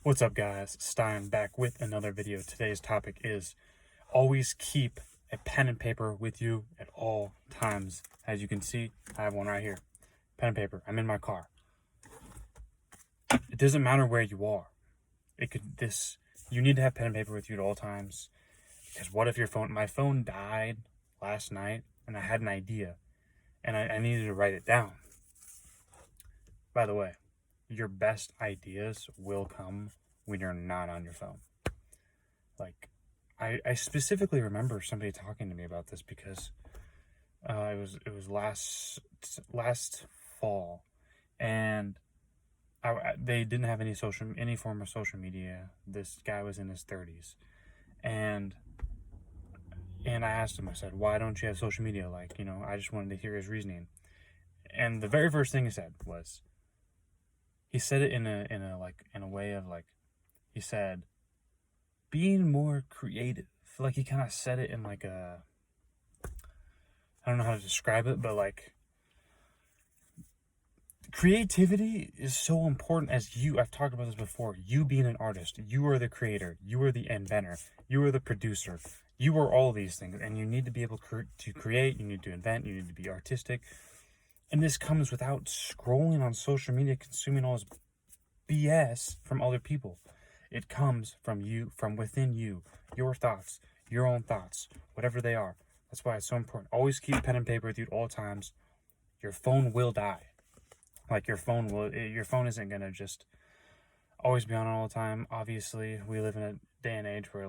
What's up, guys? Stein back with another video. Today's topic is always keep a pen and paper with you at all times. As you can see, I have one right here. Pen and paper. I'm in my car. It doesn't matter where you are. You need to have pen and paper with you at all times. Because what if my phone died last night and I had an idea and I needed to write it down. By the way, your best ideas will come when you're not on your phone. Like, I specifically remember somebody talking to me about this because it was last fall, and they didn't have any form of social media. This guy was in his 30s, and I asked him. I said, "Why don't you have social media?" I just wanted to hear his reasoning. And the very first thing he said was, he said it in a way of he said, being more creative. Like, he kind of said it in I don't know how to describe it, but creativity is so important. I've talked about this before, you being an artist, you are the creator, you are the inventor, you are the producer, you are all these things, and you need to be able to create, you need to invent, you need to be artistic. And this comes without scrolling on social media, consuming all this BS from other people. It comes from you, from within you, your thoughts, your own thoughts, whatever they are. That's why it's so important. Always keep pen and paper with you at all times. Your phone will die. Your phone isn't going to just always be on all the time. Obviously, we live in a day and age where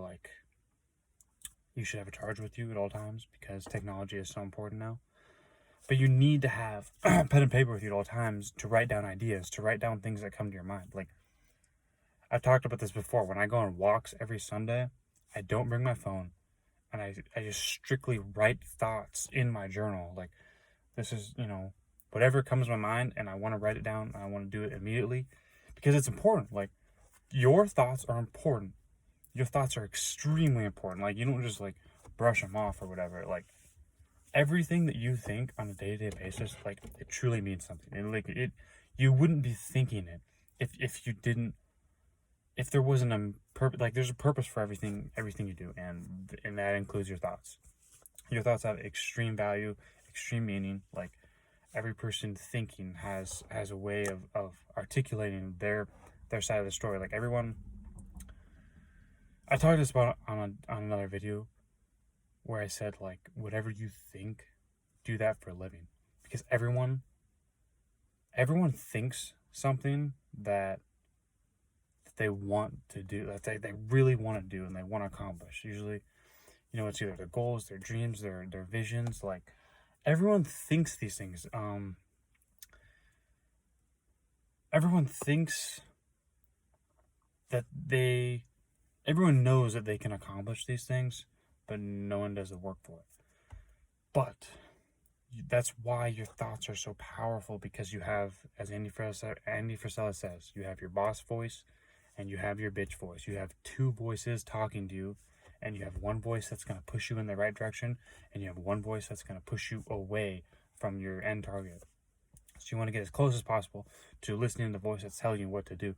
you should have a charge with you at all times because technology is so important now. But you need to have pen and paper with you at all times to write down ideas, to write down things that come to your mind. I've talked about this before. When I go on walks every Sunday, I don't bring my phone, and I just strictly write thoughts in my journal. This is, whatever comes to my mind, and I want to write it down, and I want to do it immediately because it's important. Your thoughts are important. Your thoughts are extremely important. You don't just brush them off or whatever. Everything that you think on a day-to-day basis, it truly means something. You wouldn't be thinking it if there wasn't a purpose. There's a purpose for everything you do, and that includes your thoughts. Your thoughts have extreme value, extreme meaning. Every person thinking has a way of articulating their side of the story. Everyone, I talked this about on another video, where I said, whatever you think, do that for a living. Because everyone thinks something that they want to do, that they really want to do and they want to accomplish. Usually, it's either their goals, their dreams, their visions. Everyone thinks these things. Everyone thinks that everyone knows that they can accomplish these things, but no one does the work for it. But that's why your thoughts are so powerful, because you have, as Andy Frisella says, you have your boss voice and you have your bitch voice. You have two voices talking to you, and you have one voice that's going to push you in the right direction, and you have one voice that's going to push you away from your end target. So you want to get as close as possible to listening to the voice that's telling you what to do.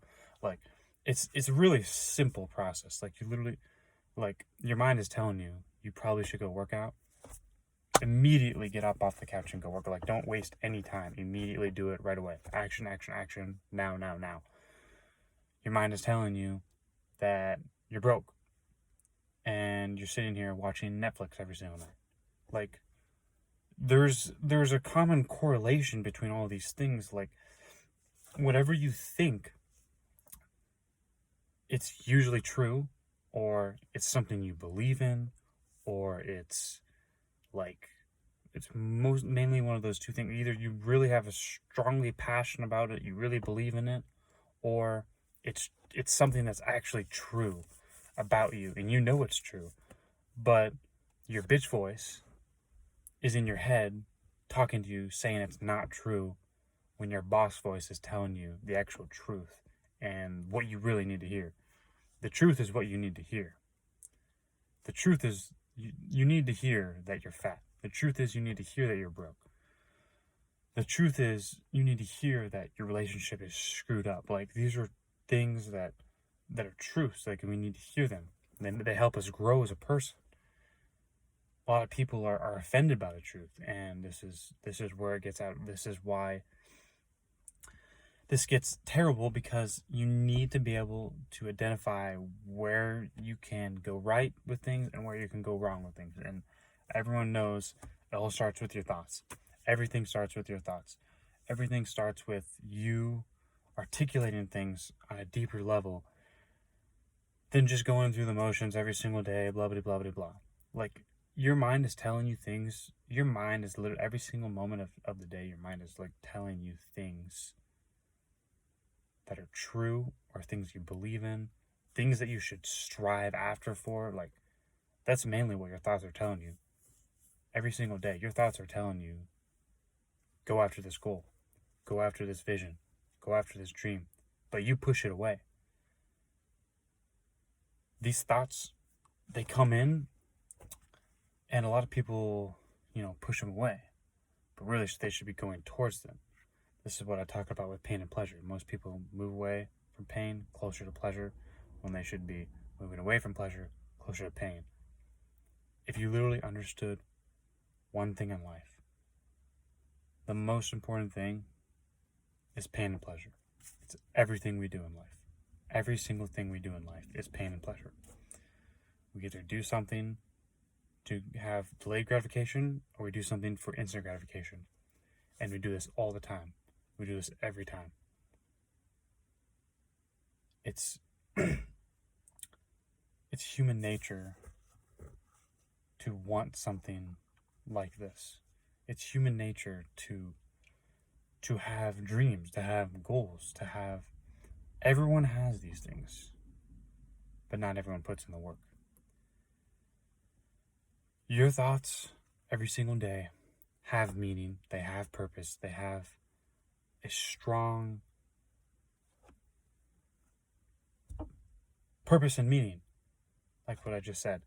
It's a really simple process. You literally, your mind is telling you probably should go work out. Immediately get up off the couch and go work. Don't waste any time. Immediately do it right away. Action, action, action. Now. Your mind is telling you that you're broke and you're sitting here watching Netflix every single night. There's a common correlation between all these things. Whatever you think, it's usually true, or it's something you believe in, or it's mainly one of those two things. Either you really have a strongly passion about it, you really believe in it, or it's something that's actually true about you, and you know it's true, but your bitch voice is in your head talking to you, saying it's not true, when your boss voice is telling you the actual truth and what you really need to hear. The truth is what you need to hear. The truth is you need to hear that you're fat. The truth is you need to hear that you're broke. The truth is you need to hear that your relationship is screwed up. These are things that that are truths. Like, we need to hear them. They help us grow as a person. A lot of people are offended by the truth, and this is where it gets out. This is why this gets terrible, because you need to be able to identify where you can go right with things and where you can go wrong with things. And everyone knows it all starts with your thoughts. Everything starts with your thoughts. Everything starts with you articulating things on a deeper level than just going through the motions every single day, blah, blah, blah, blah, blah. Like, your mind is telling you things. Your mind is literally, every single moment of the day, your mind is like telling you things that are true, or things you believe in, things that you should strive after for. Like, that's mainly what your thoughts are telling you. Every single day, your thoughts are telling you, go after this goal, go after this vision, go after this dream, but you push it away. These thoughts, they come in, and a lot of people, push them away, but really they should be going towards them. This is what I talk about with pain and pleasure. Most people move away from pain, closer to pleasure, when they should be moving away from pleasure, closer to pain. If you literally understood one thing in life, the most important thing is pain and pleasure. It's everything we do in life. Every single thing we do in life is pain and pleasure. We either do something to have delayed gratification, or we do something for instant gratification. And we do this all the time. We do this every time. It's it's human nature to want something like this. It's human nature to have dreams, to have goals, to have... Everyone has these things, but not everyone puts in the work. Your thoughts every single day have meaning, they have purpose, they have a strong purpose and meaning, like what I just said.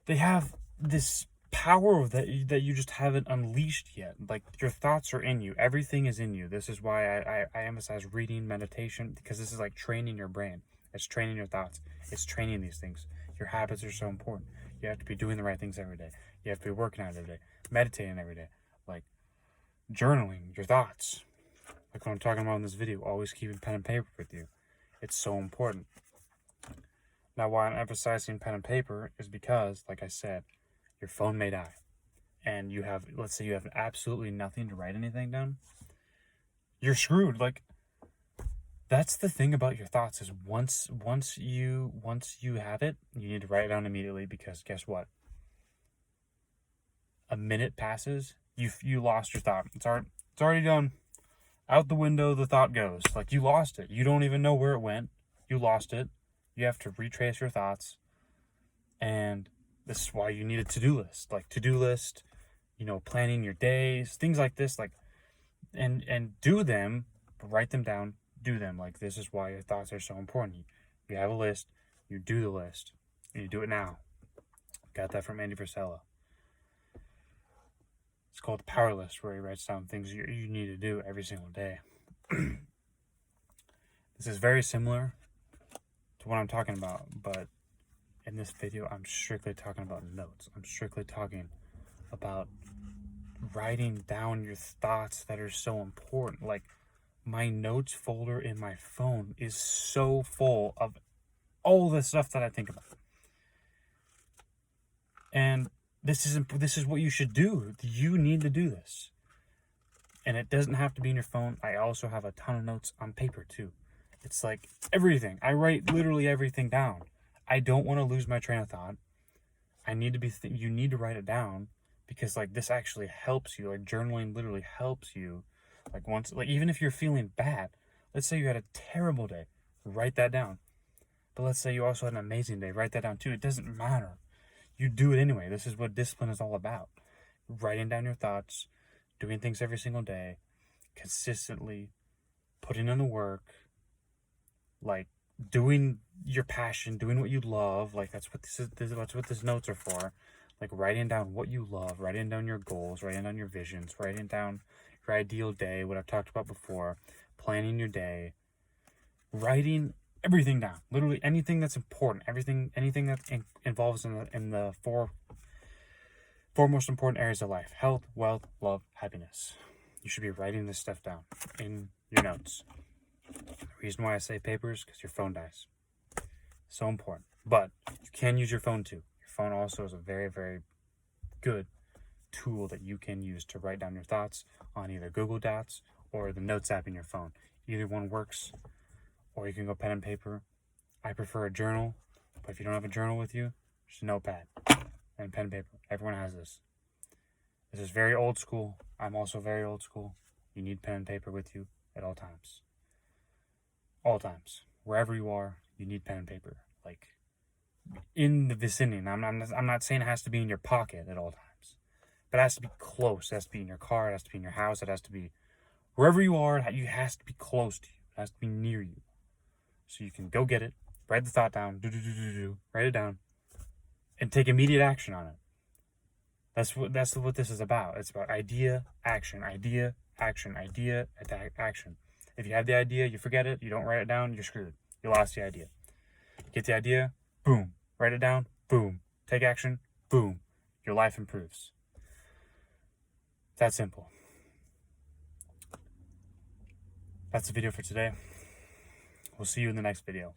They have this power that you just haven't unleashed yet. Like, your thoughts are in you. Everything is in you. This is why I emphasize reading, meditation, because this is like training your brain. It's training your thoughts. It's training these things. Your habits are so important. You have to be doing the right things every day. You have to be working out every day, meditating every day, like journaling your thoughts. Like what I'm talking about in this video, always keeping pen and paper with you. It's so important. Now, why I'm emphasizing pen and paper is because, like I said, your phone may die, and you have, let's say you have absolutely nothing to write anything down. You're screwed. Like, that's the thing about your thoughts, is once you have it, you need to write it down immediately, because guess what? A minute passes, you lost your thought. It's already done. Out the window the thought goes. Like, you lost it. You don't even know where it went. You lost it. You have to retrace your thoughts. And this is why you need a to-do list. Like, to-do list, planning your days, things like this. Like, and do them, write them down, do them. Like, this is why your thoughts are so important. You have a list, you do the list, and you do it now. Got that from Andy Frisella. It's called the Power List, where he writes down things you need to do every single day. This is very similar to what I'm talking about, but in this video, I'm strictly talking about notes. I'm strictly talking about writing down your thoughts that are so important. Like, my notes folder in my phone is so full of all the stuff that I think about. And this is what you should do. You need to do this. And it doesn't have to be in your phone. I also have a ton of notes on paper too. It's like everything. I write literally everything down. I don't want to lose my train of thought. I need to be you need to write it down, because like this actually helps you. Like, journaling literally helps you. Like, even if you're feeling bad, let's say you had a terrible day, write that down. But let's say you also had an amazing day, write that down too. It doesn't matter. You do it anyway. This is what discipline is all about. Writing down your thoughts, doing things every single day, consistently, putting in the work, like doing your passion, doing what you love. Like, that's what that's what these notes are for. Like, writing down what you love, writing down your goals, writing down your visions, writing down your ideal day, what I've talked about before, planning your day, writing everything down. Literally anything that's important, anything that involves in the four most important areas of life: health, wealth, love, happiness. You should be writing this stuff down in your notes. The reason why I say paper is because your phone dies. So important. But you can use your phone too. Your phone also is a very, very good tool that you can use to write down your thoughts on either Google Docs or the Notes app in your phone. Either one works, or you can go pen and paper. I prefer a journal, but if you don't have a journal with you, just a notepad and pen and paper. Everyone has this. This is very old school. I'm also very old school. You need pen and paper with you at all times. All times. Wherever you are, you need pen and paper. Like, in the vicinity. I'm not saying it has to be in your pocket at all times. But it has to be close. It has to be in your car. It has to be in your house. It has to be wherever you are. It has to be close to you. It has to be near you. So you can go get it, write the thought down, write it down, and take immediate action on it. That's what this is about. It's about idea, action, idea, action, idea, action. If you have the idea, you forget it, you don't write it down, you're screwed. You lost the idea. Get the idea, boom. Write it down, boom. Take action, boom. Your life improves. That simple. That's the video for today. We'll see you in the next video.